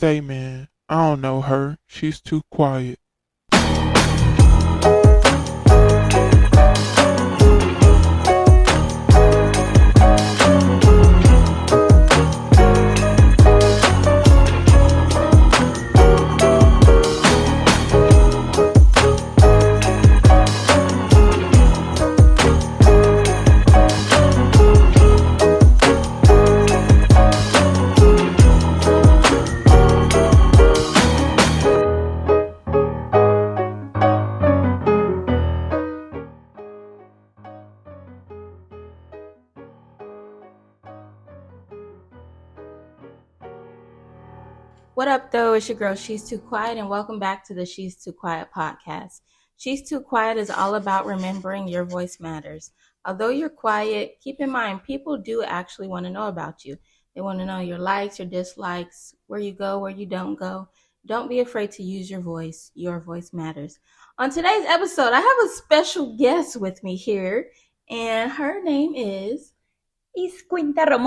say, man, I don't know her. She's too quiet. What up, though? It's your girl, She's Too Quiet, and welcome back to the She's Too Quiet podcast. She's Too Quiet is all about remembering your voice matters. Although you're quiet, keep in mind, people do actually want to know about you. They want to know your likes, your dislikes, where you go, where you don't go. Don't be afraid to use your voice. Your voice matters. On today's episode, I have a special guest with me here, and her name is... It's Kquintara,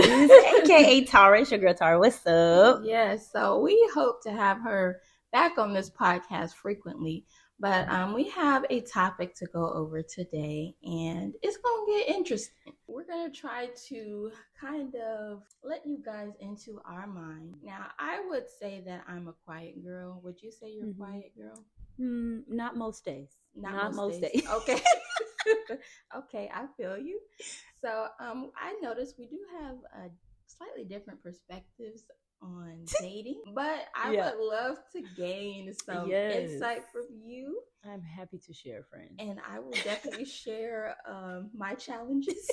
aka Tara. It's your girl Tara. What's up? Yes, so we hope to have her back on this podcast frequently. But we have a topic to go over today, and it's going to get interesting. We're going to try to kind of let you guys into our mind. Now, I would say that I'm a quiet girl. Would you say you're a quiet girl? Not most days. Not most days. Okay. Okay, I feel you. So I noticed we do have slightly different perspectives on dating, but I would love to gain some insight from you. I'm happy to share, friend. And I will definitely share my challenges.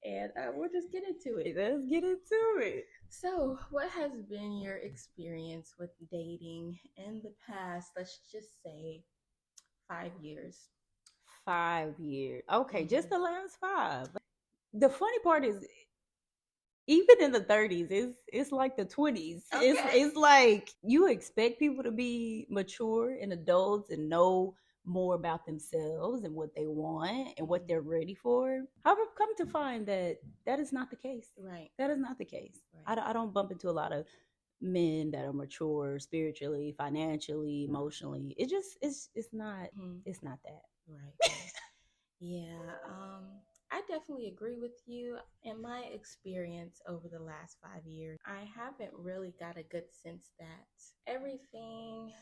And we'll just get into it. Let's get into it. So, what has been your experience with dating in the past, let's just say 5 years? 5 years. Okay, just the last 5. The funny part is, even in the 30s, it's like the 20s. Okay. It's like you expect people to be mature and adults and know more about themselves and what they want and what they're ready for. However, I've come to find that is not the case. Right. That is not the case. Right. I don't bump into a lot of men that are mature spiritually, financially, emotionally. It's not that. Right. Yeah. I definitely agree with you. In my experience over the last 5 years, I haven't really got a good sense that everything,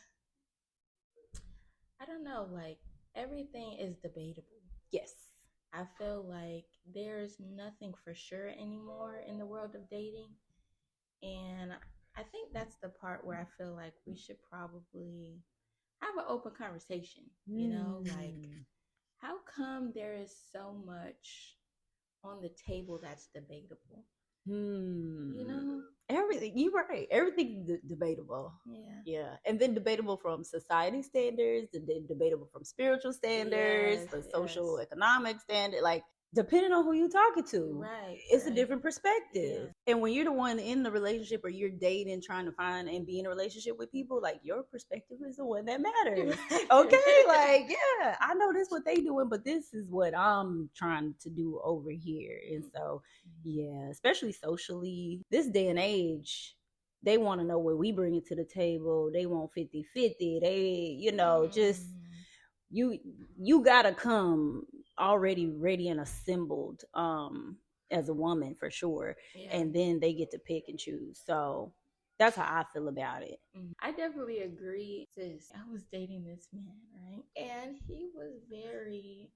I don't know, like everything is debatable. Yes. I feel like there's nothing for sure anymore in the world of dating. And I think that's the part where I feel like we should probably have an open conversation, you know, like how come there is so much on the table that's debatable? You know, everything. You're right. Everything's debatable. Yeah, and then debatable from society standards, and then debatable from spiritual standards, the social economic standard. Like depending on who you're talking to, right? It's a different perspective. Yeah. And when you're the one in the relationship or you're dating, trying to find and be in a relationship with people, like your perspective is the one that matters. Okay, like yeah, I know this what they doing, but this is what I'm trying to do over here. And so, yeah, especially socially, this day and age, they want to know what we bring it to the table. They want 50-50. They, just you gotta come already ready and assembled as a woman for sure, and then they get to pick and choose. So that's how I feel about it. I definitely agree. Sis, I was dating this man, right? And he was very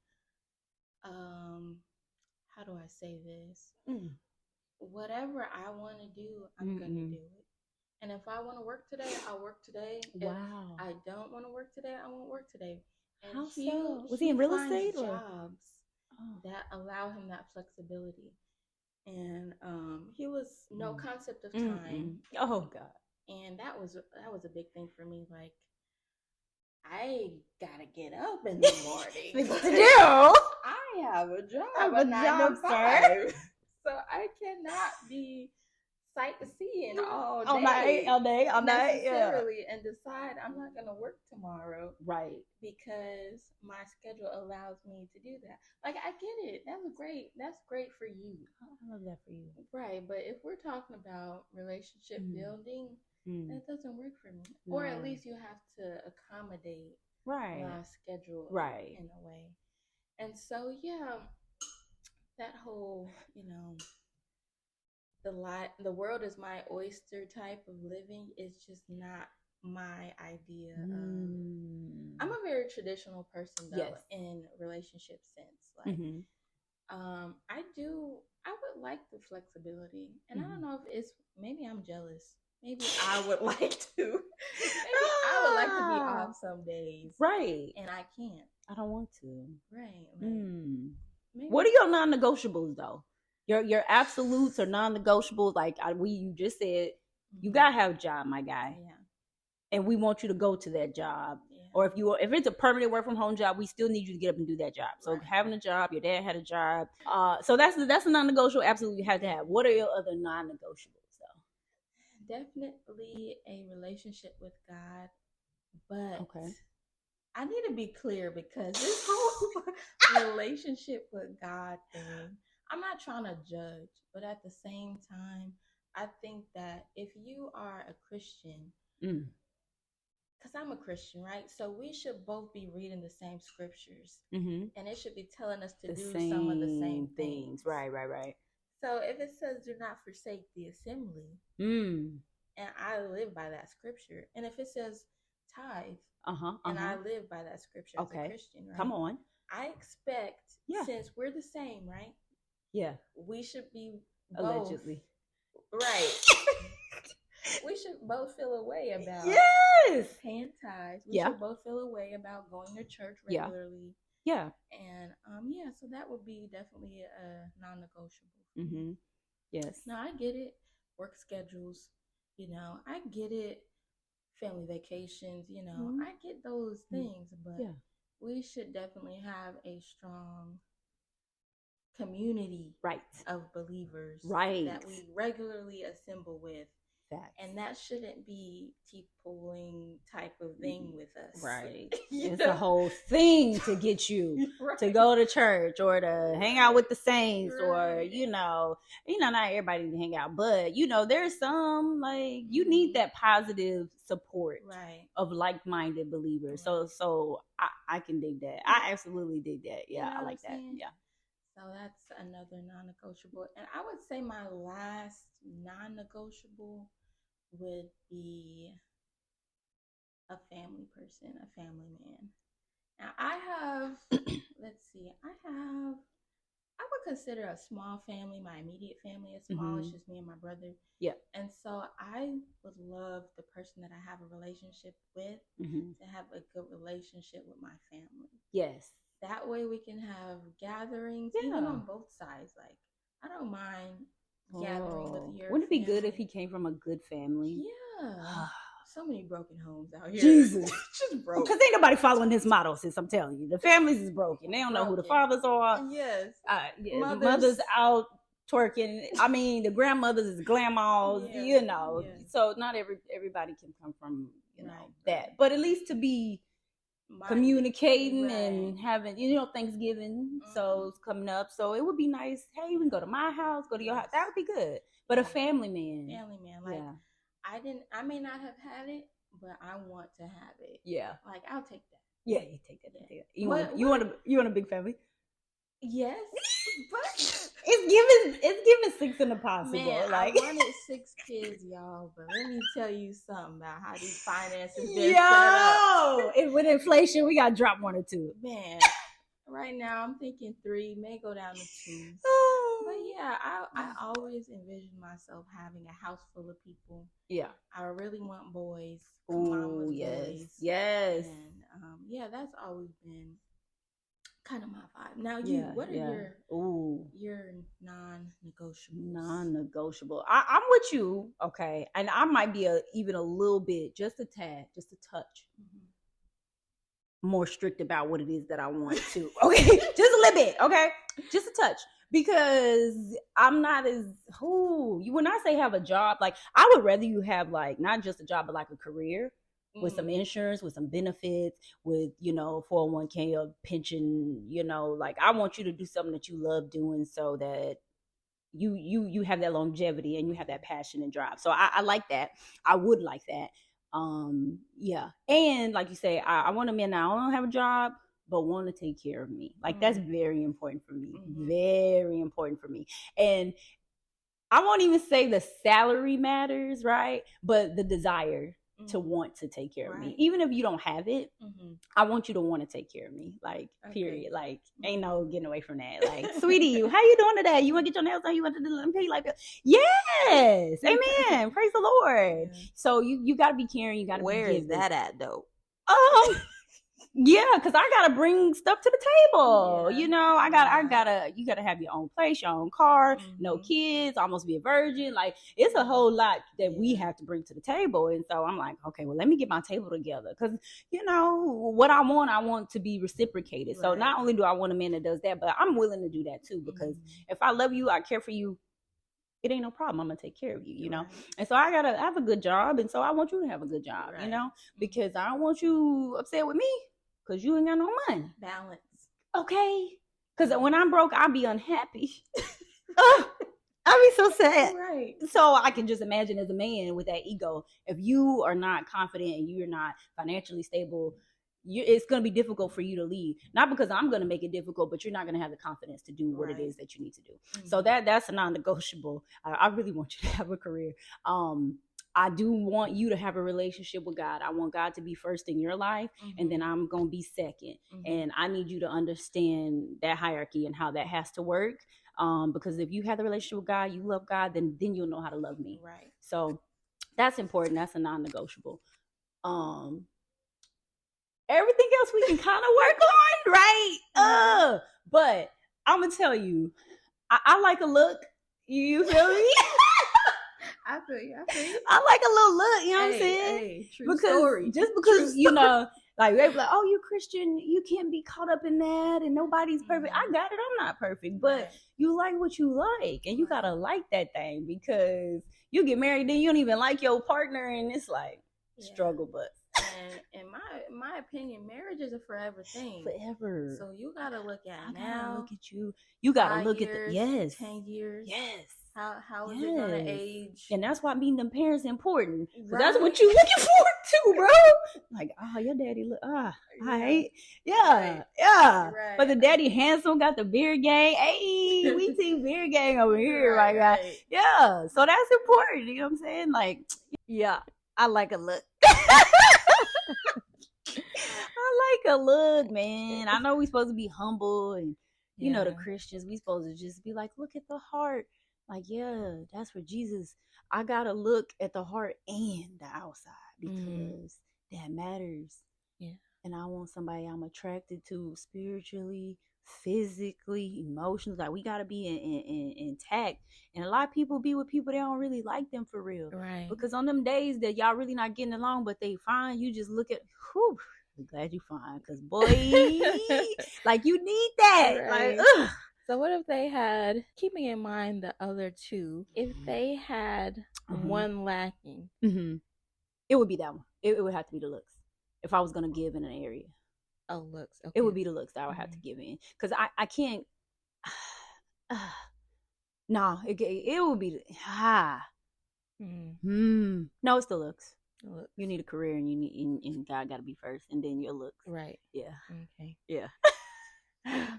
how do I say this? Whatever I want to do, I'm gonna do it. And if I want to work today, I'll work today. Wow. If I don't want to work today, I won't work today. And how so? Was he in real estate or jobs that allow him that flexibility? And he was no concept of time. Oh God. And that was a big thing for me. Like, I gotta get up in the morning. I have a job. I have a job, sir. So I cannot be sightseeing all all night, necessarily, and decide I'm not going to work tomorrow, right? because my schedule allows me to do that. Like, I get it. That's great for you. I love that for you. Right, but if we're talking about relationship building, that doesn't work for me. No. Or at least you have to accommodate my schedule in a way. And so, yeah, that whole, the world is my oyster type of living is just not my idea of. I'm a very traditional person though, in relationship sense. Like, I would like the flexibility, and I don't know if it's, maybe I'm jealous. Maybe I would like to. Maybe I would like to be off some days, right? And I can't. I don't want to, right? Like, what are your non-negotiables though? Your absolutes or non-negotiables. Like you just said, you gotta have a job, my guy. Yeah. And we want you to go to that job. Yeah. Or if it's a permanent work from home job, we still need you to get up and do that job. So having a job, your dad had a job. So that's a non-negotiable. Absolutely, you have to have. What are your other non-negotiables though? Definitely a relationship with God, but I need to be clear, because this whole relationship with God thing, I'm not trying to judge, but at the same time, I think that if you are a Christian, because I'm a Christian, right? So we should both be reading the same scriptures, and it should be telling us to do some of the same things. Right. So if it says do not forsake the assembly, and I live by that scripture, and if it says tithe, and I live by that scripture as a Christian, right? Come on. I expect, since we're the same, right? Yeah. We should be both, allegedly. Right. We should both feel a way about paying tithes. We should both feel a way about going to church regularly. Yeah. And so that would be definitely a non-negotiable. Yes. No, I get it. Work schedules, I get it. Family vacations, I get those things, but we should definitely have a strong community of believers that we regularly assemble with. And that shouldn't be teeth pulling type of thing with us. Right. It's a whole thing to get you to go to church or to hang out with the saints or, not everybody can hang out, but there's some, like, you need that positive support of like-minded believers. So I can dig that. I absolutely dig that. Yeah, I like that. Yeah. So that's another non-negotiable. And I would say my last non-negotiable would be a family person, a family man. Now I have, I would consider a small family, my immediate family is small. It's just me and my brother. Yeah. And so I would love the person that I have a relationship with to have a good relationship with my family. Yes. That way we can have gatherings, even on both sides. Like, I don't mind gathering with your Wouldn't it be family. good if he came from a good family? Yeah. So many broken homes out here. Jesus. Just broke. Because ain't nobody following his motto, sis. I'm telling you. The families is broken. They don't know who the fathers are. Yes. Mothers out twerking. I mean, the grandmothers is grandmas, So not everybody can come from, that. But at least to be communicating and having, Thanksgiving, so it's coming up. So it would be nice. Hey, we can go to my house, go to your house. That would be good. But a family man. Like, I may not have had it, but I want to have it. Yeah. Like, I'll take that. Yeah, you take that. You want a big family? Yes. But it's giving 6 and impossible. Man, like, I wanted 6 kids, y'all, but let me tell you something about how these finances been set up. With inflation, we gotta drop 1 or 2. Man, right now I'm thinking 3, may go down to 2. But yeah, I always envision myself having a house full of people. Yeah. I really want boys. Oh, yes. Boys. Yes. And that's always been kind of my vibe. Now what are your non-negotiables? Non-negotiable. I'm with you, okay, and I might be even a little bit, just a tad, just a touch. more strict about what it is that I want to. Okay, just a little bit. Okay, just a touch. Because I'm not as when I say have a job, like I would rather you have like not just a job but like a career with some insurance, with some benefits, with 401k or pension. Like I want you to do something that you love doing, so that you have that longevity and you have that passion and drive. So I like that. I would like that. Yeah, and like you say, I want a man now. I don't have a job, but want to take care of me. Like that's very important for me. Very important for me. And I won't even say the salary matters, right? But the desire to want to take care of me. Even if you don't have it, I want you to want to take care of me. Like, period. Like, ain't no getting away from that. Like, sweetie, how you doing today? You want to get your nails done? You want to do let me pay you like that? Yes. Amen. Praise the Lord. Yeah. So you got to be caring. You got to be giving. Where is that at, though? Yeah, because I gotta bring stuff to the table. You gotta have your own place, your own car, no kids, almost be a virgin. Like it's a whole lot that we have to bring to the table. And so I'm like, okay, well, let me get my table together. Because what I want to be reciprocated. So not only do I want a man that does that, but I'm willing to do that too. Because if I love you, I care for you, it ain't no problem. I'm gonna take care of you, you know? And so I gotta have a good job. And so I want you to have a good job, because I don't want you upset with me because you ain't got no money. Balance. Okay? Because when I'm broke, I'll be unhappy. I'll be so sad. Right. So I can just imagine as a man with that ego, if you are not confident and you're not financially stable, it's going to be difficult for you to leave. Not because I'm going to make it difficult, but you're not going to have the confidence to do what it is that you need to do. So that's a non-negotiable. I really want you to have a career. I do want you to have a relationship with God. I want God to be first in your life, and then I'm going to be second. And I need you to understand that hierarchy and how that has to work. Because if you have the relationship with God, you love God, then you'll know how to love me. Right. So that's important. That's a non-negotiable. Everything else we can kind of work on, right? But I'm gonna tell you, I like a look. You feel me? I feel you. I like a little look. You know what I'm saying? True story. Just because like they're like, oh, you're Christian, you can't be caught up in that, and nobody's perfect. I got it. I'm not perfect, but you like what you like, and you gotta like that thing, because you get married, then you don't even like your partner, and it's like struggle, but. And in my opinion, marriage is a forever thing. Forever. So you gotta look at now. Look at you. You gotta look years, at the 10 years. Yes. How is it gonna age? And that's why meeting them parents important. That's what you looking forward to, bro. Like, your daddy look all right. Yeah. Right. But the daddy handsome, got the beard gang. Hey, we team beard gang over here, my guy. Yeah. So that's important. You know what I'm saying? Like, yeah, I like a look. I like a look, man. I know we supposed to be humble, and the Christians, we supposed to just be like, look at the heart. Like, that's where Jesus. I gotta look at the heart and the outside, because that matters. Yeah. And I want somebody I'm attracted to spiritually, physically, emotionally. Like, we gotta be intact. And a lot of people be with people that don't really like them for real. Right. Because on them days that y'all really not getting along, but they fine, you just look at, whew, I'm glad you fine. Because boy, like, you need that. Right. Like, ugh. So what if they had, keeping in mind the other two, if they had one lacking? It would be that one. It would have to be the looks. If I was going to give in an area. Oh, looks. Okay. It would be the looks that I would have to give in. Because I can't. No, it would be. No, it's the looks. You need a career, and and God got to be first, and then your looks. Right. Yeah. Okay. Yeah.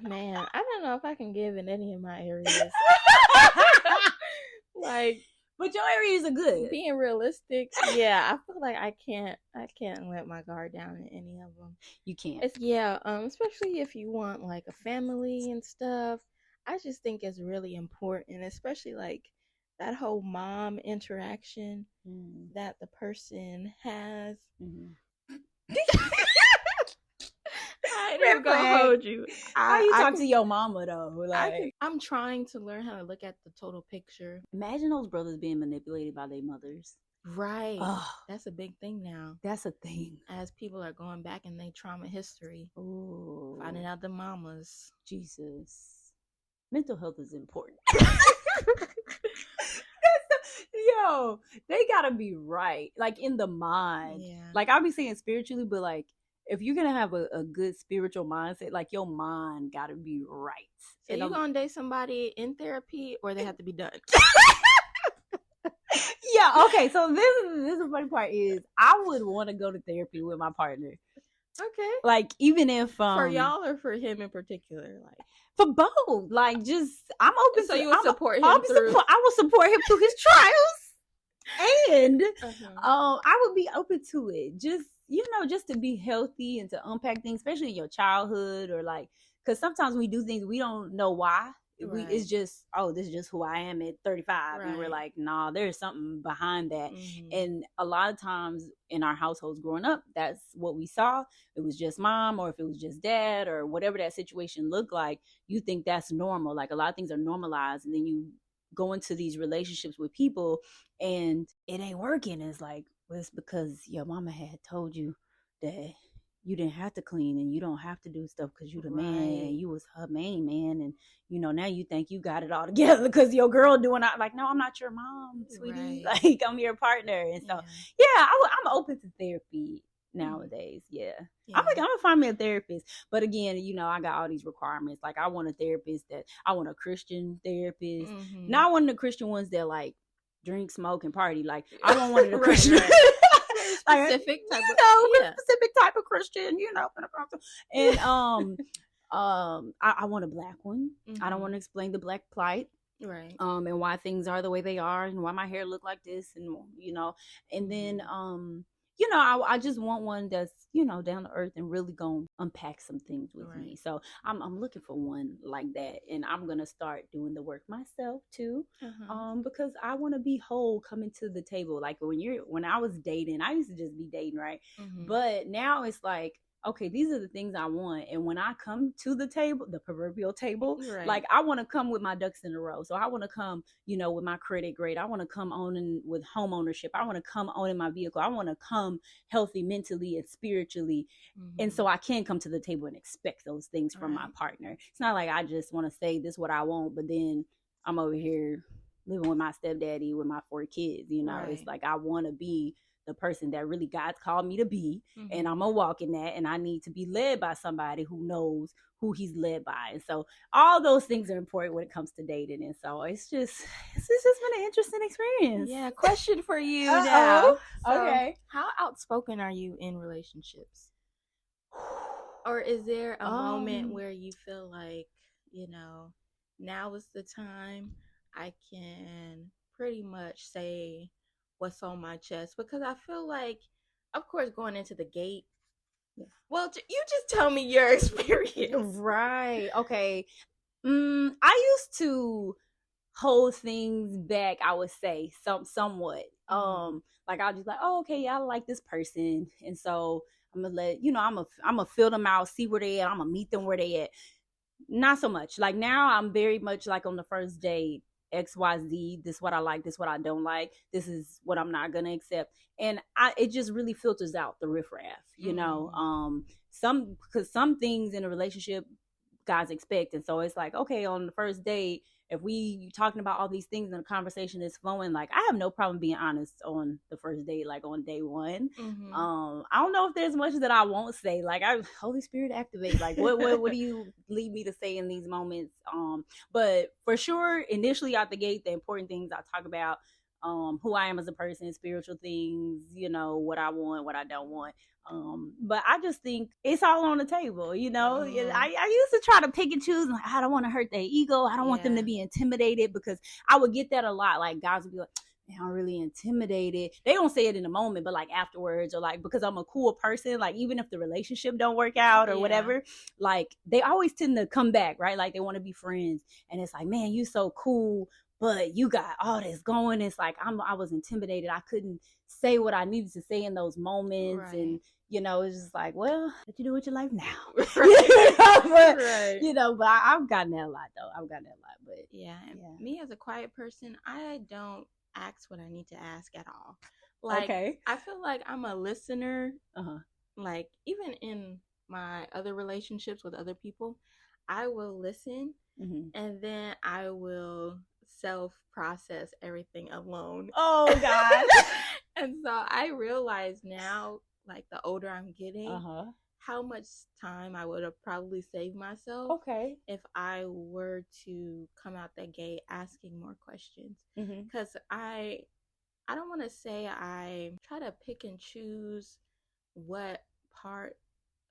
Man, I don't know if I can give in any of my areas. But your areas are good. Being realistic, I feel like I can't let my guard down in any of them. You can't. Especially if you want like a family and stuff. I just think it's really important, especially like that whole mom interaction that the person has. ain't even gonna hold you. How you talk to your mama though? Like, I'm trying to learn how to look at the total picture. imagine those brothers being manipulated by their mothers. Right. Oh, That's a big thing now. that's a thing. As people are going back in their trauma history, Oh, finding out the mamas. Jesus. Mental health is important. Yo, they gotta be right, like in the mind. Yeah. Like I'll be saying spiritually, but like if you're gonna have a good spiritual mindset, like your mind gotta be right. So you gonna date somebody in therapy, or they have to be done? Yeah, okay. So this is the funny part is I would want to go to therapy with my partner. Okay. Like even if For y'all or for him in particular, like for both, like just I'm open. So to, you would I'm, support him I will support him through his trials, and I would be open to it. Just just to be healthy and to unpack things, especially in your childhood or like because sometimes we do things we don't know why. Right. It's just this is just who I am at 35, and we're like, nah, there's something behind that. And a lot of times in our households growing up, that's what we saw. It was just mom, or if it was just dad, or whatever that situation looked like. You think that's normal. Like a lot of things are normalized, and then you go into these relationships with people, and it ain't working. It's like, well, it's because your mama had told you that you didn't have to clean and you don't have to do stuff because you the man and you was her main man, and now you think you got it all together because your girl doing it. Like, no, I'm not your mom, sweetie. Right. Like I'm your partner. And so I'm open to therapy nowadays. I'm gonna find me a therapist, but again, I got all these requirements. Like I want a therapist I want a Christian therapist, not one of the Christian ones that like drink, smoke, and party. Like I want one of the Christian specific type specific type of Christian, and I want a black one. I don't want to explain the black plight, right? And why things are the way they are, and why my hair look like this, and and then I just want one that's down to earth and really gonna unpack some things with me. So I'm looking for one like that, and I'm gonna start doing the work myself too, because I want to be whole coming to the table. Like when I was dating, I used to just be dating, right? But now it's like, okay, these are the things I want. And when I come to the table, the proverbial table, like I want to come with my ducks in a row. So I want to come, with my credit grade. I want to come on with home ownership. I want to come on in my vehicle. I want to come healthy mentally and spiritually. And so I can come to the table and expect those things from my partner. It's not like I just want to say this is what I want, but then I'm over here living with my stepdaddy with my 4 kids. It's like I want to be the person that really God's called me to be, and I'm gonna walk in that, and I need to be led by somebody who knows who he's led by. And so all those things are important when it comes to dating. And so it's just been an interesting experience. Yeah. Question for you now. Okay. How outspoken are you in relationships? Or is there a moment where you feel like, now is the time I can pretty much say what's on my chest? Because I feel like, of course, going into the gate, well, you just tell me your experience. Right. Okay. I used to hold things back, I would say, somewhat. Like I'll just like, oh, okay, yeah, I like this person, and so I'm gonna let I'm gonna fill them out, see where they at, I'm gonna meet them where they at. Not so much. Like now I'm very much like on the first date, XYZ, this is what I like, this is what I don't like, this is what I'm not gonna accept. And it just really filters out the riffraff, because some things in a relationship guys expect. And so it's like, okay, on the first date, if we talking about all these things and the conversation is flowing, like I have no problem being honest on the first date, like on day one. I don't know if there's much that I won't say. Like Holy Spirit activate. Like what do you lead me to say in these moments? But for sure, initially out the gate, the important things I talk about, who I am as a person, spiritual things, what I want, what I don't want. But I just think it's all on the table, I used to try to pick and choose. Like, I don't want to hurt their ego. I don't want them to be intimidated, because I would get that a lot. Like guys would be like, man, I'm really intimidated. They don't say it in the moment, but like afterwards, or like because I'm a cool person, like even if the relationship don't work out or whatever, like they always tend to come back, right? Like they want to be friends, and it's like, man, you so cool, but you got all this going. It's like I was intimidated. I couldn't say what I needed to say in those moments. Right. And, you know, it's just like, well, what you do with your life now? Right. You know, but I've gotten that a lot, though. But yeah, yeah. Me as a quiet person, I don't ask what I need to ask at all. Like, Okay. I feel like I'm a listener. Uh-huh. Like, even in my other relationships with other people, I will listen, and then I will self-process everything alone. Oh, God. And so I realize now, like, the older I'm getting, how much time I would have probably saved myself if I were to come out that gate asking more questions. Because I don't want to say I try to pick and choose what part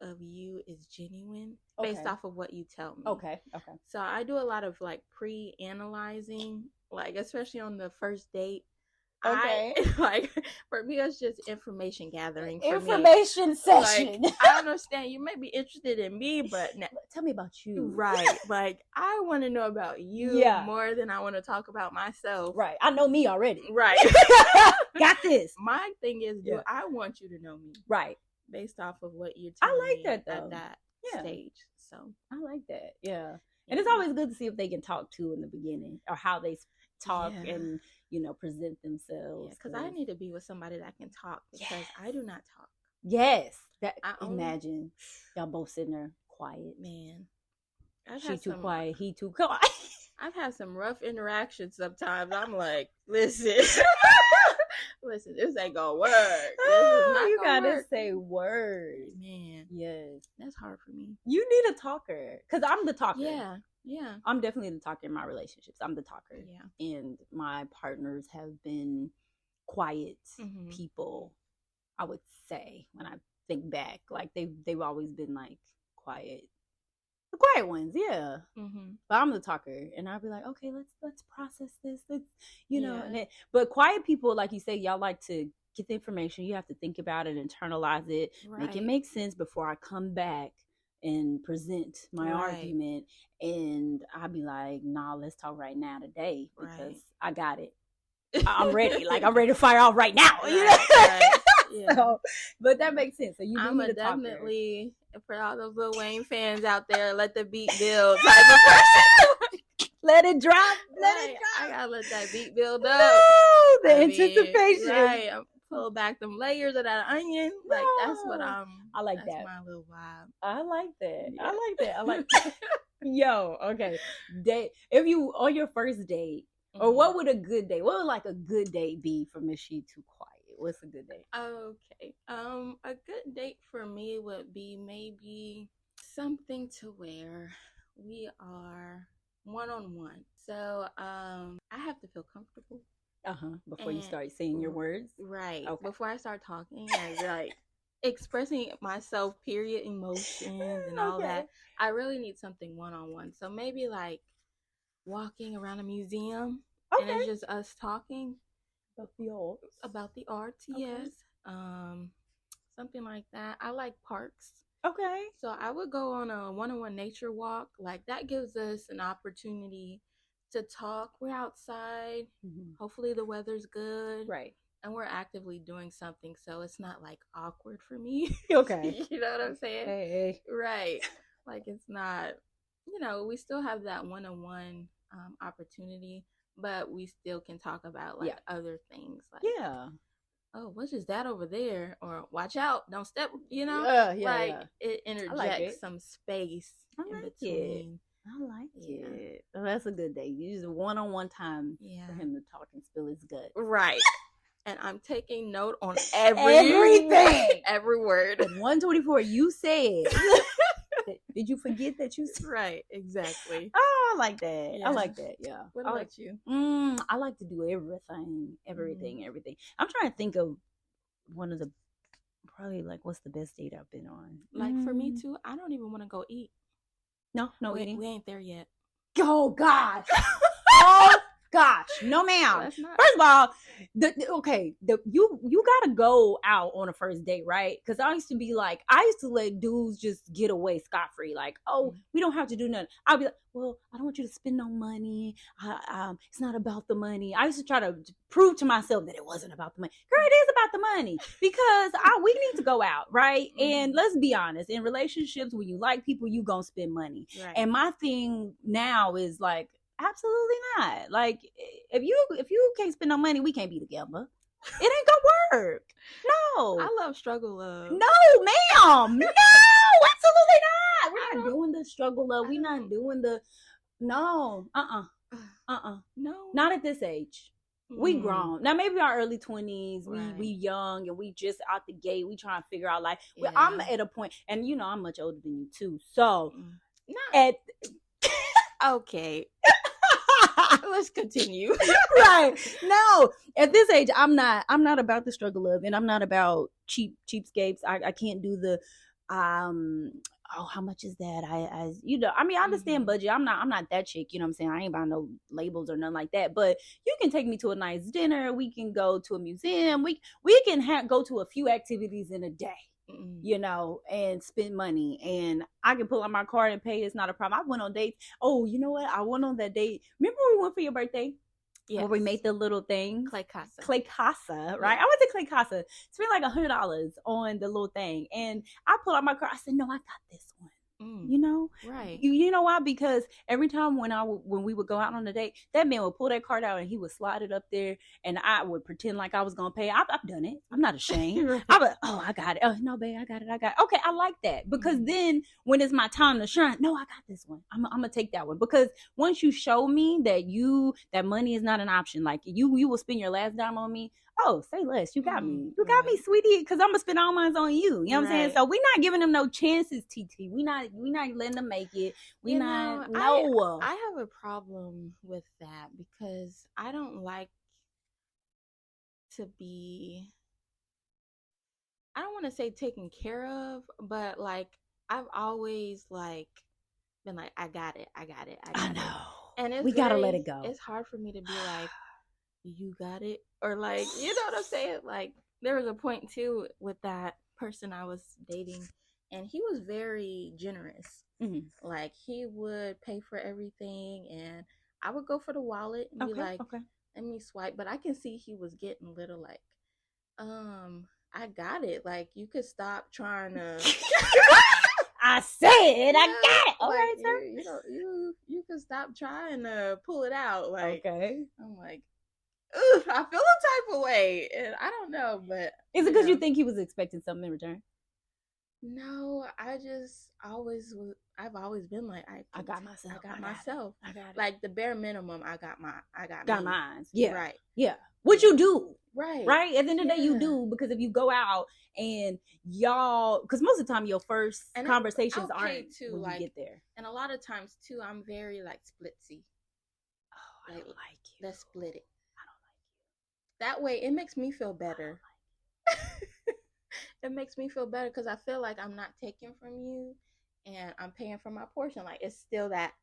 of you is genuine based off of what you tell me. Okay. So I do a lot of like pre-analyzing, like especially on the first date. Like for me, it's just information gathering. Information session. Like, I understand you may be interested in me, but tell me about you. Right. Like I want to know about you more than I want to talk about myself. Right. I know me already. Right. Got this. My thing is, I want you to know me. Right. Based off of what you're telling me. I like that though. At that stage. So I like that. Yeah. And it's always good to see if they can talk too in the beginning, or how they talk and, you know, present themselves. Because I need to be with somebody that can talk, because I do not talk. Yes. Imagine y'all both sitting there quiet. Man. She too quiet, he too quiet. I've had some rough interactions sometimes. I'm like, listen, this ain't gonna work. You gotta say words. Man. Yes. That's hard for me. You need a talker. Because I'm the talker. Yeah. I'm definitely the talker in my relationships. I'm the talker. Yeah. And my partners have been quiet people, I would say, when I think back. Like they've always been like quiet. The quiet ones, yeah. But I'm the talker, and I'll be like, okay, let's process this. Let's, you know. But quiet people, like you say, y'all like to get the information. You have to think about it, internalize it, make it make sense before I come back and present my argument. And I'll be like, nah, let's talk right now today, because I got it. I'm ready. Like I'm ready to fire off right now. You know? Yeah. So, but that makes sense. So I'm definitely, for all those Lil Wayne fans out there, let the beat build type of person. Let it drop. I gotta let that beat build up. No, the anticipation. Right. I'm pull back them layers of that onion. No. Like that's what I like. That's that. My little vibe. I like that. Yeah. I like that. Yo, okay. If you on your first date, or what would a good date? What would like a good date be for Miss She Too Quiet? What's a good date? Okay. A good date for me would be maybe something to where we are one-on-one. So I have to feel comfortable. Before you start saying your words? Right. Okay. Before I start talking and like expressing myself, period, emotions and all that. I really need something one-on-one. So maybe like walking around a museum and it's just us talking. About the arts, yes. Something like that. I like parks. Okay. So I would go on a one-on-one nature walk. Like that gives us an opportunity to talk. We're outside. Hopefully the weather's good. Right. And we're actively doing something, so it's not like awkward for me. Okay. You know what I'm saying? Hey. Right. Like it's not, we still have that one-on-one opportunity. But we still can talk about like other things. Like, oh, what's just that over there? Or watch out, don't step, it interjects some space in between. I like it. Well, that's a good day. Use one-on-one time for him to talk and spill his guts. Right. And I'm taking note on everything. Every word. At 124, you said. Did you forget that you said? Right, exactly. Oh, I like that. Yeah. I like that, yeah. What about you? I like to do everything. I'm trying to think of one of the, probably like, what's the best date I've been on? Like for me too, I don't even want to go eat. No eating. We ain't there yet. Oh, God. Oh, gosh, no ma'am. Let's not. First of all, you gotta go out on a first date, right? Because I used to let dudes just get away scot-free. Like, oh, we don't have to do nothing. I'll be like, well, I don't want you to spend no money. It's not about the money. I used to try to prove to myself that it wasn't about the money. Girl, it is about the money because we need to go out, right? And let's be honest, in relationships, when you like people, you gonna spend money. Right. And my thing now is like, absolutely not. Like, if you can't spend no money, we can't be together. It ain't gonna work. No. I love struggle love. No, ma'am. No, absolutely not. We're not doing the struggle love. We're not doing the no. No. Not at this age. We grown. Now maybe our early 20s, we young and we just out the gate. We trying to figure out life. Yeah. I'm at a point, and you know I'm much older than you too. So okay. Let's continue. Right. No, at this age, I'm not about the struggle of, and I'm not about cheapskates. I can't do the how much is that? I understand budget. I'm not that chick, you know what I'm saying? I ain't buying no labels or nothing like that. But you can take me to a nice dinner. We can go to a museum. We can go to a few activities in a day. You know, and spend money, and I can pull out my card and pay. It's not a problem. I went on dates. Oh, you know what? I went on that date. Remember when we went for your birthday? Yeah, where we made the little thing, Clay Casa, right? Yeah. I went to Clay Casa. Spent like $100 on the little thing, and I pulled out my card. I said, "No, I got this one." You know, right? You know why? Because every time when we would go out on a date, that man would pull that card out and he would slide it up there, and I would pretend like I was gonna pay. I've done it. I'm not ashamed. Right. I'm like, oh, I got it. Oh no, babe, I got it. Okay, I like that because then when it's my time to shine, no, I got this one. I'm gonna take that one because once you show me that money is not an option, like you will spend your last dime on me. Oh, say less. You got me. You got me, sweetie, because I'm gonna spend all mine on you. You know what I'm saying? So we're not giving them no chances, TT. We not letting them make it. I have a problem with that because I don't like to be, I don't want to say taken care of, but like I've always like been like, I got it. I know. And we gotta let it go. It's hard for me to be like, you got it, or like, you know what I'm saying? Like there was a point too with that person I was dating, and he was very generous. Like he would pay for everything, and I would go for the wallet and be like, let me swipe. But I can see he was getting a little like, I got it. Like you could stop trying to. I said, I got it. All like, right, sir. You could stop trying to pull it out. Like, okay. I'm like, ugh, I feel a type of way, and I don't know, but is it because you think he was expecting something in return? No, I've always been like, I got myself. I got it. Like the bare minimum, I got mine. Yeah. Right. Yeah. What you do. Right. Right. At the end of the day, you do, because if you go out and y'all, because most of the time your first conversations aren't too, when you get there. And a lot of times too, I'm very like splitsy. Oh, I don't like you. Let's split it. I don't like you. That way, it makes me feel better. It makes me feel better because I feel like I'm not taking from you and I'm paying for my portion. Like it's still that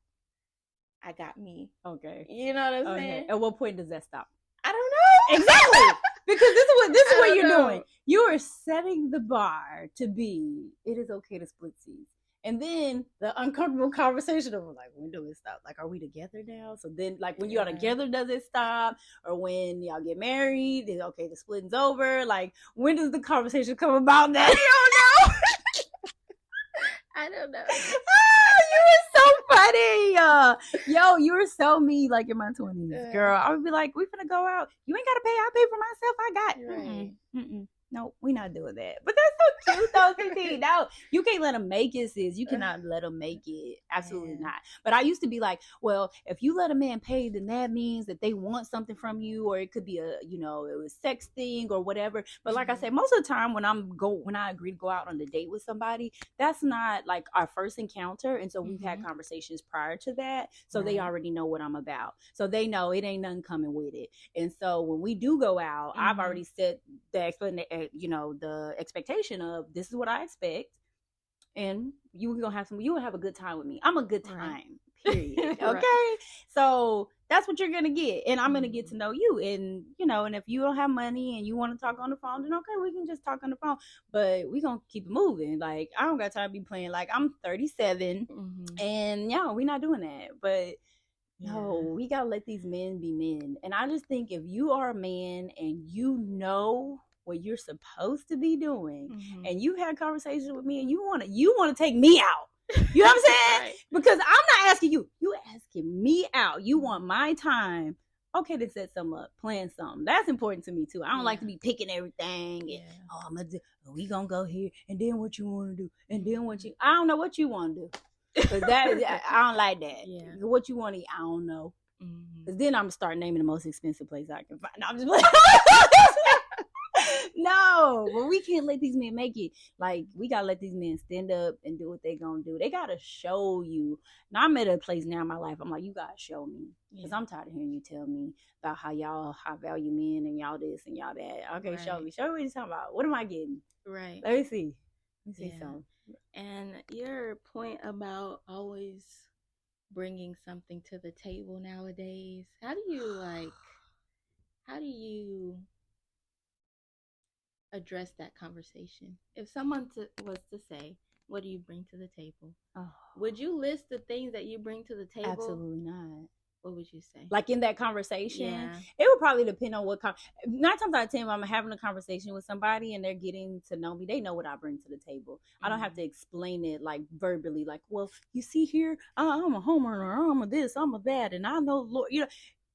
I got me. Okay. You know what I'm saying? At what point does that stop? I don't know. Exactly. Because this is what you're doing. You are setting the bar to be, it is okay to split seeds. And then the uncomfortable conversation of like, when do it stop? Like, are we together now? So then, like, when y'all together, does it stop? Or when y'all get married, then okay, the splitting's over. Like, when does the conversation come about that? I don't know. You were so funny. Yo, you were so me, like in my 20s, girl. I would be like, we finna go out. You ain't gotta pay. I pay for myself. I got it. Right. No, we're not doing that. But that's so cute, though, Christine. No, you can't let them make it, sis. You cannot let them make it. Absolutely not. But I used to be like, well, if you let a man pay, then that means that they want something from you, or it could be it was sex thing or whatever. But like I said, most of the time when I agree to go out on a date with somebody, that's not like our first encounter. And so we've had conversations prior to that. So they already know what I'm about. So they know it ain't nothing coming with it. And so when we do go out, I've already set the expectation of this is what I expect, and you will have a good time with me. I'm a good time, period. Okay. So That's what you're gonna get, and I'm gonna get to know you. And and if you don't have money and you want to talk on the phone, then okay, we can just talk on the phone. But we gonna keep it moving. Like, I don't got time to be playing. Like, I'm 37, and we're not doing that. But no, we gotta let these men be men. And I just think if you are a man and you know what you're supposed to be doing, and you had conversations with me, and you wanna take me out. You know what I'm saying? Right. Because I'm not asking you. You asking me out. You want my time. Okay, to set something up, plan something. That's important to me too. I don't like to be picking everything. And, we gonna go here, and then what you want to do, and then I don't know what you want to do. Cause I don't like that. Yeah. What you want to eat, I don't know. Cause then I'm gonna start naming the most expensive place I can find. No, I'm just playing. No, but we can't let these men make it. Like, we gotta let these men stand up and do what they gonna do. They gotta show you. Now, I'm at a place now in my life, I'm like, you gotta show me. Because I'm tired of hearing you tell me about how y'all high value men and y'all this and y'all that. Okay, right. Show me what you're talking about. What am I getting? Right. Let me see something. And your point about always bringing something to the table nowadays, how do you address that conversation? If someone was to say, what do you bring to the table? Would you list the things that you bring to the table? Absolutely not. What would you say? Like, in that conversation, it would probably depend on what 9 times out of 10, I'm having a conversation with somebody and they're getting to know me. They know what I bring to the table. I don't have to explain it like verbally. Like, well, you see here, I'm a homeowner, I'm a this, I'm a that, and I know, Lord,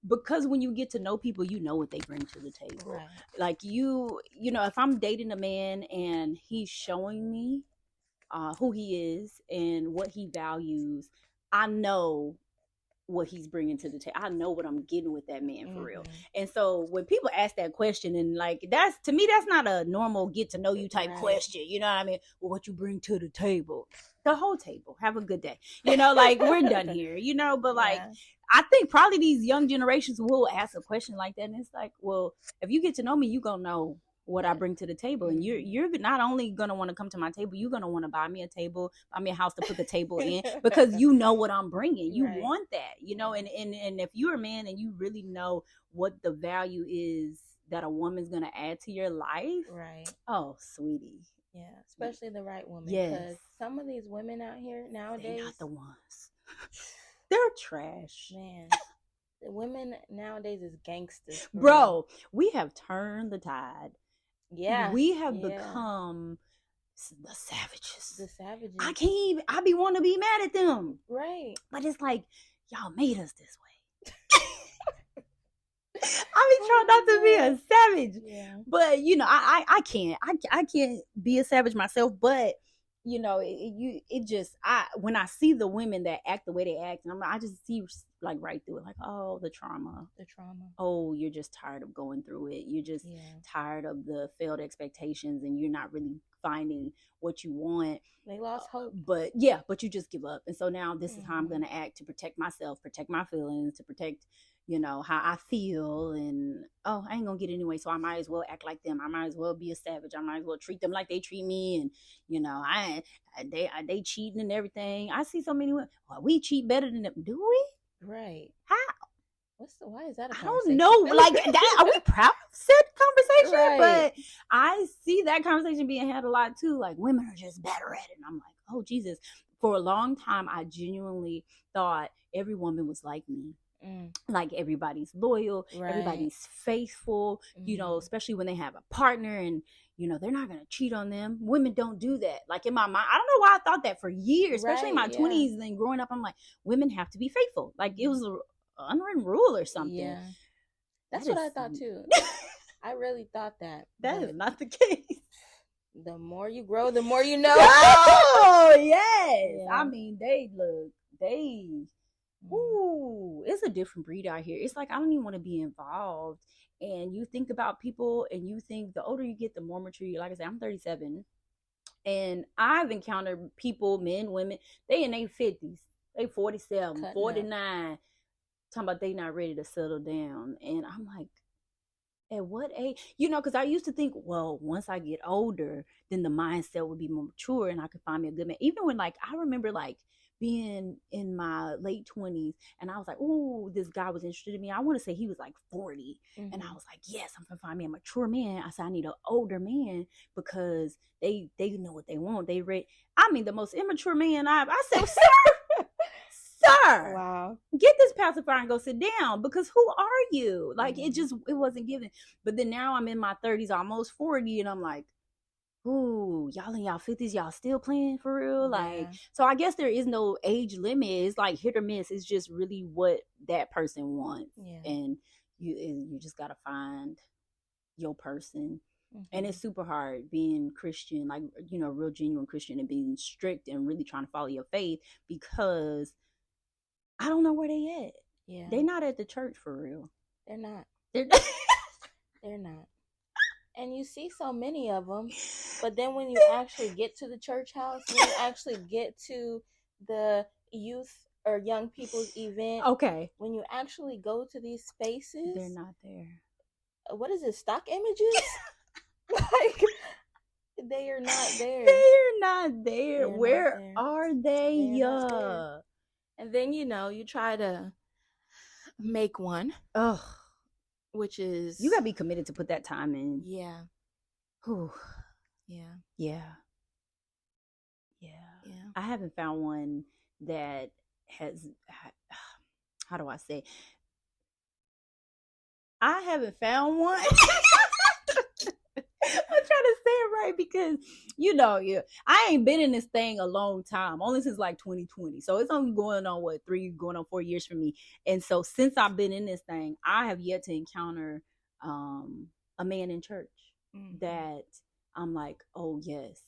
because when you get to know people, you know what they bring to the table. Right. Like, if I'm dating a man and he's showing me who he is and what he values, I know what he's bringing to the table. I know what I'm getting with that man, for real. And so when people ask that question, and like, that's, to me, that's not a normal get to know you type question. You know what I mean? Well, what you bring to the table? The whole table. Have a good day. Like, we're done here. But like, I think probably these young generations will ask a question like that, and it's like, well, if you get to know me, you gonna know what I bring to the table. And you're not only gonna want to come to my table, you're gonna want to buy me a table, buy me a house to put the table in, because you know what I'm bringing. You want that, and if you're a man and you really know what the value is that a woman's gonna add to your life, right? Oh, sweetie. Yeah, especially the right woman. Yes. Because some of these women out here nowadays, they're not the ones. They're trash. Man. The women nowadays is gangsters. Bro, we have turned the tide. Yeah. We have become the savages. The savages. I can't even, I be want to be mad at them. Right. But it's like, y'all made us this way. I be trying not to be a savage. Yeah. But, I can't. I can't be a savage myself, but when I see the women that act the way they act, and I just see like right through it, like, oh, the trauma. Oh, you're just tired of going through it. You're just tired of the failed expectations, and you're not really finding what you want. They lost hope. But you just give up. And so now this is how I'm going to act to protect myself, protect my feelings, to protect, how I feel. And, I ain't going to get it anyway. So I might as well act like them. I might as well be a savage. I might as well treat them like they treat me. And, they cheating and everything. I see so many women. Well, we cheat better than them. Do we? Right. How? Why is that a I conversation? don't know. Like, that, are we proud of said conversation? Right. But I see that conversation being had a lot too. Like, women are just better at it. And I'm like, oh, Jesus. For a long time, I genuinely thought every woman was like me. Like, everybody's loyal, everybody's faithful, especially when they have a partner and, they're not going to cheat on them. Women don't do that. Like, in my mind, I don't know why I thought that for years, especially in my 20s and growing up. I'm like, women have to be faithful. Like, it was an unwritten rule or something. Yeah. That's what I thought too. I really thought that. That is not the case. The more you grow, the more you know. Oh, yes. Yeah. I mean, it's a different breed out here. It's like, I don't even want to be involved. And you think about people, and you think the older you get, the more mature you. Like I said, I'm 37, and I've encountered people, men, women, they in their 50s, they 47, 49, talking about they not ready to settle down. And I'm like, at what age? Because I used to think, well, once I get older, then the mindset would be more mature and I could find me a good man. Even when, like, I remember, like, being in my late 20s, and I was like, oh, this guy was interested in me. I want to say he was like 40. And I was like, yes, I'm gonna find me a mature man. I said, I need an older man because they know what they want. They read. I mean, the most immature man I said, sir, sir, Wow. get this pacifier and go sit down, because who are you? Like, Mhm. it wasn't given. But then now I'm in my 30s, almost 40, and I'm like, ooh, y'all in y'all 50s, y'all still playing for real? Like, Yeah. so I guess there is no age limit. It's like hit or miss. It's just really what that person wants. Yeah. And you just gotta find your person. And Mhm. it's super hard being Christian, like, you know, real genuine Christian, and being strict and really trying to follow your faith, because I don't know where they at. Yeah. They not at the church for real. They're not. They're They're not. And you see so many of them, but then when you actually get to the church house, when you actually get to the youth or young people's event, okay. when you actually go to these spaces, They're not there. what is it, stock images? Like, they are not there. They're not there. They're Where not there. are they? They're not there. And then, you know, you try to make one, Ugh. which is, You gotta be committed to put that time in. yeah, Whew. yeah, Yeah. I haven't found one that has, how do I say? I haven't found one. I'm trying to say it right, because you know, I ain't been in this thing a long time, only since like 2020. So it's only going on 4 years for me. And so since I've been in this thing, I have yet to encounter a man in church that I'm like, oh yes,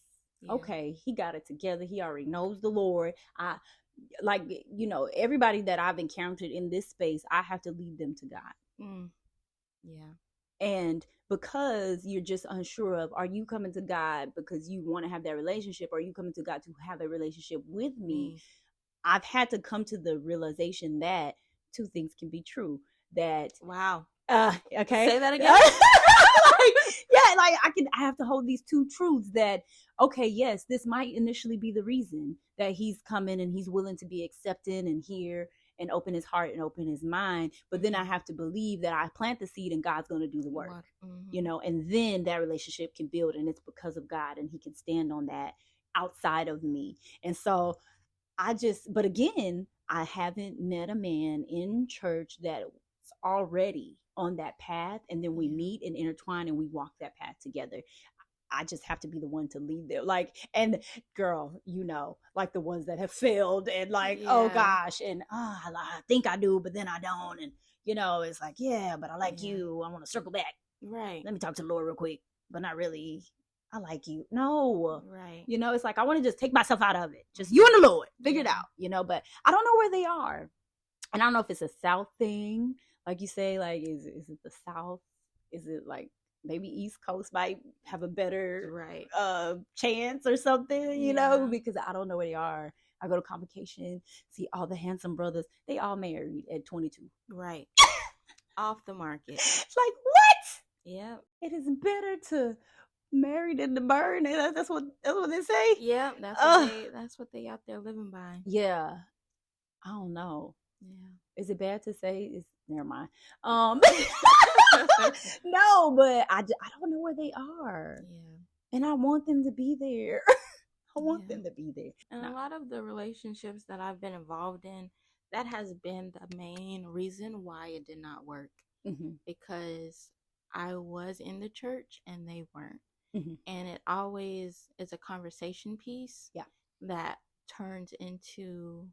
okay, he got it together. He already knows the Lord. I like, you know, everybody that I've encountered in this space, I have to lead them to God. Yeah. And because you're just unsure of, are you coming to God because you want to have that relationship, or are you coming to God to have a relationship with me? I've had to come to the realization that two things can be true. That, wow. Okay. Say that again. I have to hold these two truths that, okay, yes, this might initially be the reason that he's coming and he's willing to be accepting and hear and open his heart and open his mind. But then I have to believe that I plant the seed and God's going to do the work, you know, and then that relationship can build, and it's because of God, and he can stand on that outside of me. And so but again, I haven't met a man in church that's already on that path, and then we meet and intertwine and we walk that path together. I just have to be the one to lead them. Like, and girl, you know, like the ones that have failed and like, oh gosh, and I think I do, but then I don't. And, you know, it's like, yeah, but I like you. I want to circle back. Right. Let me talk to the Lord real quick, but not really. I like you. No. Right. You know, it's like, I want to just take myself out of it. Just you and the Lord. Figure it out, you know, but I don't know where they are. And I don't know if it's a South thing. Like you say, like, is it the South? Is it like maybe East Coast might have a better chance or something, you know, because I don't know where they are. I go to convocation, see all the handsome brothers. They all married at 22. Right. Off the market. Like, what? Yeah. It is better to marry than to burn. That's what they say. Yeah, that's what they out there living by. Yeah. I don't know. Yeah. Is it bad to say? Never mind. No, but I don't know where they are. Yeah. And I want them to be there. I want them to be there. And a lot of the relationships that I've been involved in, that has been the main reason why it did not work. Because I was in the church and they weren't. And it always is a conversation piece that turns into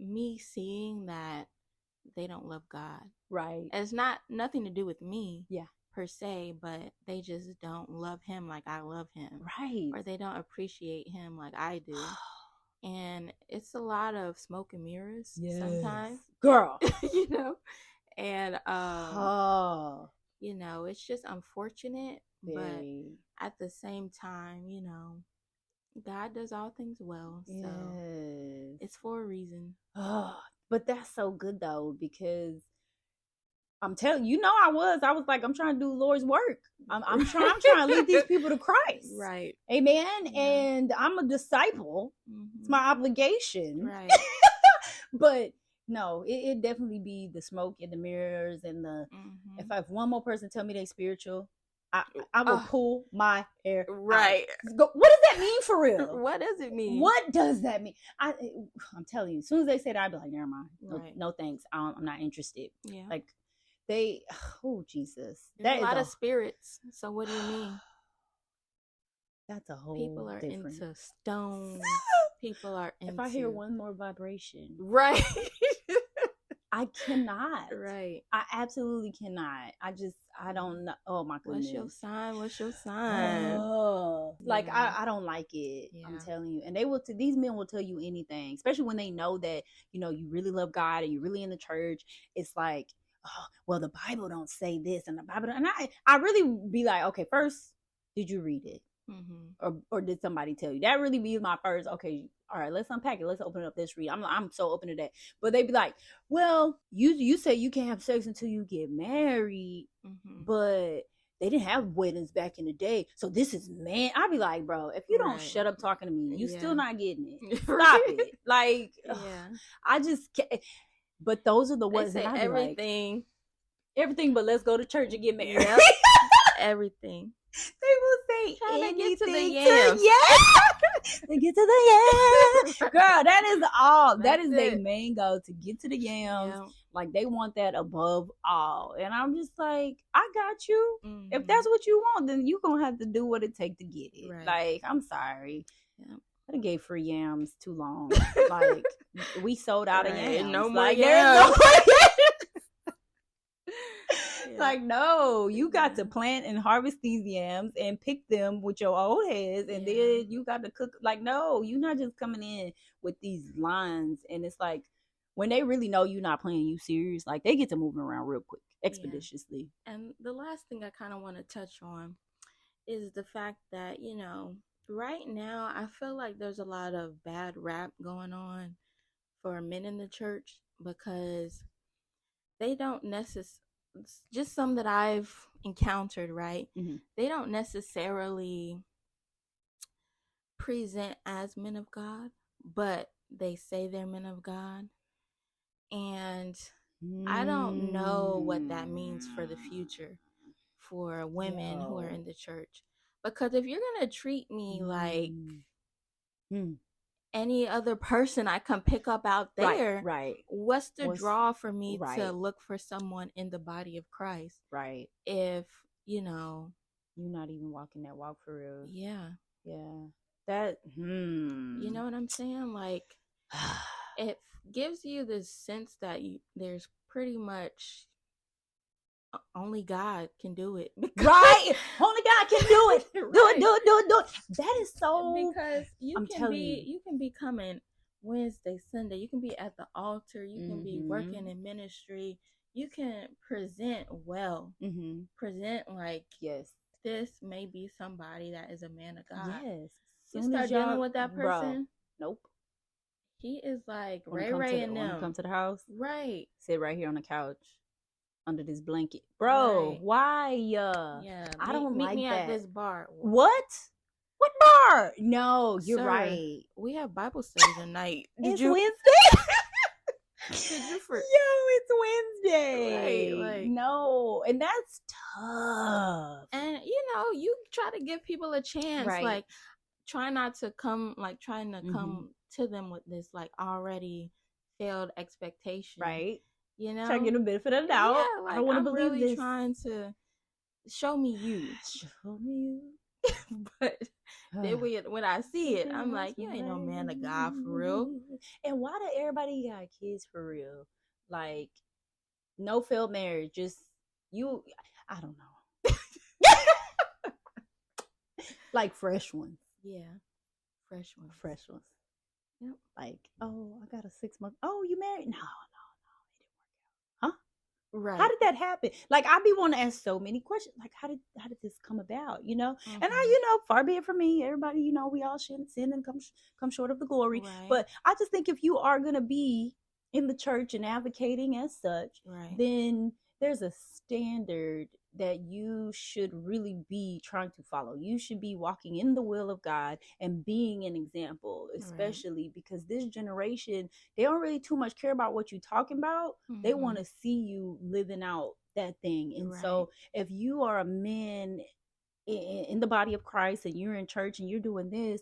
me seeing that they don't love God. Right. It's nothing to do with me per se, but they just don't love him like I love him. Right. Or they don't appreciate him like I do. And it's a lot of smoke and mirrors sometimes. Girl. You know? And you know, it's just unfortunate. But at the same time, you know, God does all things well. So it's for a reason. Oh, but that's so good though, because I'm telling you, I was like, I'm trying to do the Lord's work. I'm trying to lead these people to Christ. Right. Amen. Yeah. And I'm a disciple. It's my obligation. Right. But no, it definitely be the smoke and the mirrors and the if I have one more person tell me they spiritual, I will pull my hair right out. What does that mean for real? What does it mean? What does that mean? I'm telling you, as soon as they say that, I'd be like, never mind. Right. No thanks. I'm not interested. Yeah. Like Jesus. There's a lot of spirits. So what do you mean? That's a whole people are different... into stones. People are into... If I hear one more vibration. Right. I cannot. Right. I absolutely cannot. I don't know. Oh my goodness. What's your sign? Oh, like I don't like it. Yeah. I'm telling you. And these men will tell you anything, especially when they know that, you really love God and you're really in the church. It's like, oh, well, the Bible don't say this and the Bible don't. And I really be like, okay, first, did you read it? Mm-hmm. Or did somebody tell you? That really be my first, okay, all right, let's unpack it. Let's open it up. Let's read. I'm so open to that. But they be like, well, you say you can't have sex until you get married, but they didn't have weddings back in the day. So this is man. I be like, bro, if you don't shut up talking to me, you still not getting it. Stop it. Like, I just can't. But those are the ones that I everything. Like, everything, but let's go to church and get married. Yep. Everything. They will say trying anything to get to the yams. To get to the yams. Girl, that is all. That is their it. Main goal, to get to the yams. Yeah. Like, they want that above all. And I'm just like, I got you. Mm-hmm. If that's what you want, then you're going to have to do what it takes to get it. Right. Like, I'm sorry. Yeah. I done gave free yams too long. Like, we sold out of yams. No more like, yams. There's no more yams. Like, no, you got to plant and harvest these yams and pick them with your old heads, and then you got to cook. Like, no, you're not just coming in with these lines. And it's like, when they really know you're not playing you serious, like, they get to moving around real quick, expeditiously. And the last thing I kind of want to touch on is the fact that, right now I feel like there's a lot of bad rap going on for men in the church, because they don't necessarily, just some that I've encountered, right? Mm-hmm. They don't necessarily present as men of God, but they say they're men of God. And I don't know what that means for the future for women who are in the church. Because if you're going to treat me like any other person I can pick up out there, right. What's the draw for me to look for someone in the body of Christ? Right. If, you're not even walking that walk for real. Yeah. Yeah. That, You know what I'm saying? Like, it gives you this sense that there's pretty much only God can do it. Right. Only God can do it. Right. Do it. That is so, because you can be coming Wednesday, Sunday. You can be at the altar. You can be working in ministry. You can present well. Mm-hmm. Present like, yes, this may be somebody that is a man of God. Yes. You start dealing with that person. Bro, nope. He is like Ray and them. Come to the house. Right. Sit right here on the couch under this blanket. Bro, right. Why? Yeah. I don't like me that. At this bar. What bar? No, you're right. We have Bible study tonight. It's Wednesday? Yo, it's Wednesday. Right, like, no, and that's tough. And you try to give people a chance, right. Like trying to come to them with this like already failed expectation, right? Try to get a benefit of the doubt. Yeah, like, I don't want to believe really this. Trying to show me you. But then when I see it, I'm like, you ain't no man of God for real. And why do everybody got kids for real? Like, no failed marriage, just you. I don't know. Like fresh ones. Yeah, fresh ones. Yep. Like, oh, I got a 6 month. Oh, you married? No, it didn't work out. Huh? Right. How did that happen? Like, I be wanting to ask so many questions. Like, how did this come about? Mm-hmm. And I, far be it from me. Everybody, we all sin and come short of the glory. Right. But I just think if you are gonna be in the church and advocating as such, right. then there's a standard that you should really be trying to follow. You should be walking in the will of God and being an example, especially because this generation, they don't really too much care about what you're talking about. They want to see you living out that thing. And so if you are a man in the body of Christ and you're in church and you're doing this,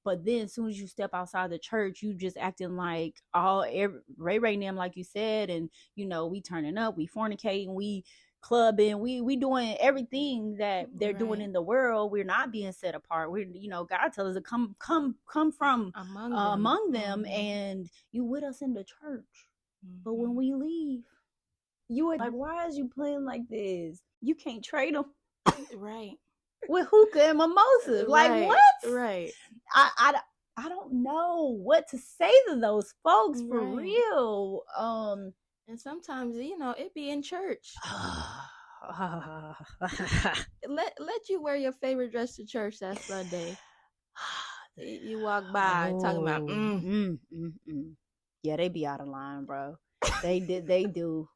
but then as soon as you step outside the church, you just acting like Ray and them, like you said, and we turning up, we fornicating, we clubbing, we doing everything that they're doing in the world. We're not being set apart. We're God tells us to come from among them, and you with us in the church. But when we leave, you are like, why is you playing like this? You can't trade them. Right. With hookah and mimosas. Like, what? Right. I don't know what to say to those folks for real. And sometimes, it be in church. let you wear your favorite dress to church that Sunday. You walk by talking about Yeah, they be out of line, bro. They do.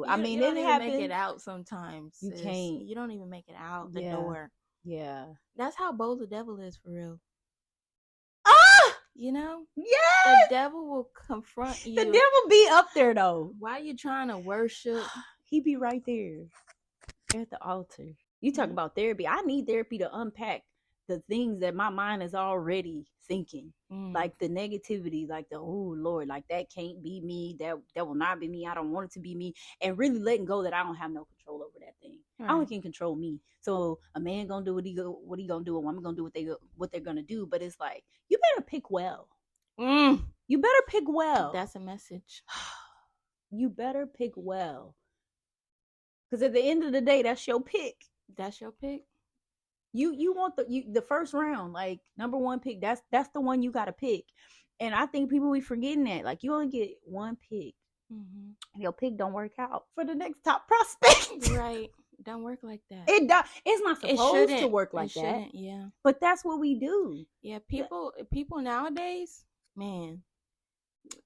I mean, you don't it even happens. make it out sometimes. You can't. You don't even make it out the door. Yeah. That's how bold the devil is for real. Yeah. The devil will confront you. The devil be up there though. Why you trying to worship? He be right there at the altar. You talk about therapy. I need therapy to unpack the things that my mind is already thinking. Like the negativity, like the, oh Lord, like that can't be me. That will not be me. I don't want it to be me. And really letting go that I don't have no control over that thing. I only can control me. So a man gonna do what he gonna do, a woman gonna do what they're gonna do. But it's like, you better pick well. You better pick well. That's a message. You better pick well. Because at the end of the day, that's your pick. That's your pick. You want the first round, like number one pick. That's the one you got to pick. And I think people be forgetting that. Like, you only get one pick. Your pick don't work out for the next top prospect. Right. Don't work like that. It's not supposed to work like that. Yeah. But that's what we do. Yeah. People nowadays, man,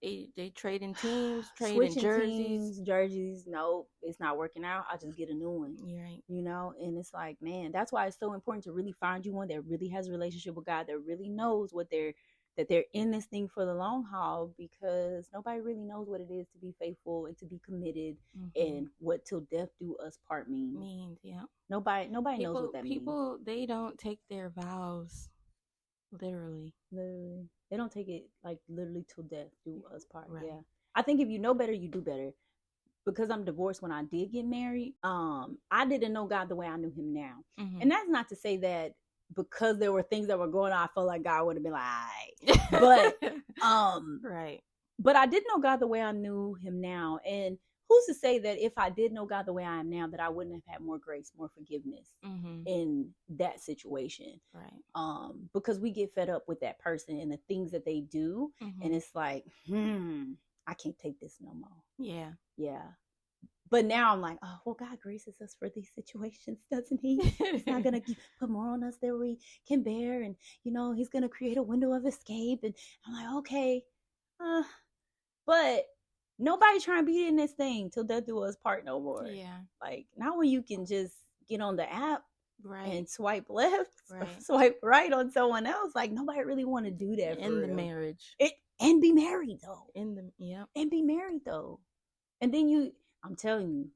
they trade in teams, Switching jerseys. Jerseys. Nope, it's not working out. I just get a new one. You're right. And it's like, man, that's why it's so important to really find you one that really has a relationship with God, that really knows that they're in this thing for the long haul, because nobody really knows what it is to be faithful and to be committed, and what till death do us part means. Yeah. Nobody knows what that means. People, they don't take their vows literally. They don't take it like literally till death do us part. Right. Yeah. I think if you know better, you do better. Because I'm divorced, when I did get married, I didn't know God the way I knew him now. And that's not to say that because there were things that were going on, I felt like God would have been like, all right. But right. But I did know God the way I knew him now. And who's to say that if I did know God the way I am now, that I wouldn't have had more grace, more forgiveness in that situation? Right. Because we get fed up with that person and the things that they do. And it's like, I can't take this no more. Yeah. Yeah. But now I'm like, oh, well, God graces us for these situations, doesn't he? He's not going to put more on us than we can bear. And, he's going to create a window of escape. And I'm like, okay. But nobody trying to be in this thing till death do us part no more. Yeah. Like, not when you can just get on the app and swipe left, or swipe right on someone else. Like, nobody really want to do that in the marriage. And be married, though. And be married, though. And then I'm telling you,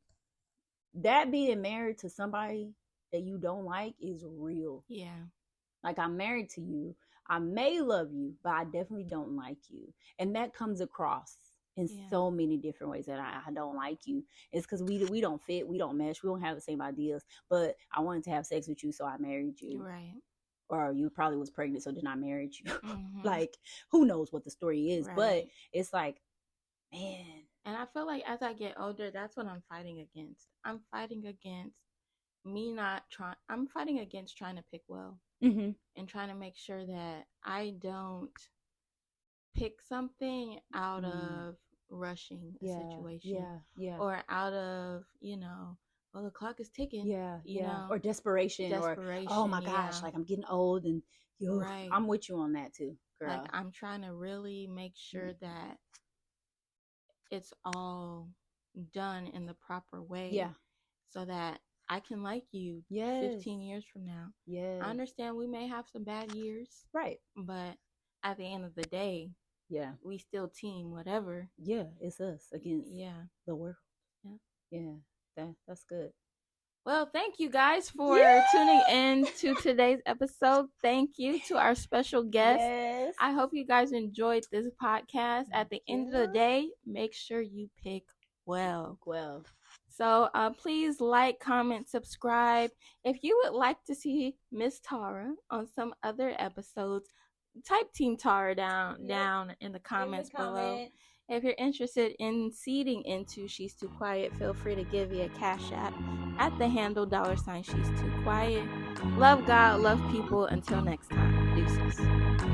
that being married to somebody that you don't like is real. Yeah. Like, I'm married to you. I may love you, but I definitely don't like you. And that comes across in so many different ways, that I don't like you. It's because we don't fit, we don't mesh, we don't have the same ideas. But I wanted to have sex with you, so I married you. Right. Or you probably was pregnant, so then I married you. Like, who knows what the story is. Right. But it's like, man. And I feel like as I get older, that's what I'm fighting against. I'm fighting against I'm fighting against trying to pick well. And trying to make sure that I don't pick something out of rushing a situation. Yeah. Or out of, well, the clock is ticking. You know? Or desperation. Or, oh my gosh, like, I'm getting old, and I'm with you on that too, girl. Like, I'm trying to really make sure that it's all done in the proper way. Yeah. So that I can like you Yes. 15 years from now. Yes. I understand we may have some bad years. Right. But at the end of the day, yeah, we still team whatever. Yeah, it's us against the world. Yeah. That's good. Well, thank you guys for tuning in to today's episode. Thank you to our special guest. Yes. I hope you guys enjoyed this podcast. At the end of the day, make sure you pick well. So please like, comment, subscribe. If you would like to see Miss Tara on some other episodes, type Team Tara down in the comments below. If you're interested in seeding into She's Too Quiet, feel free to give me a cash app at the handle $She's Too Quiet. Love God, love people. Until next time, deuces.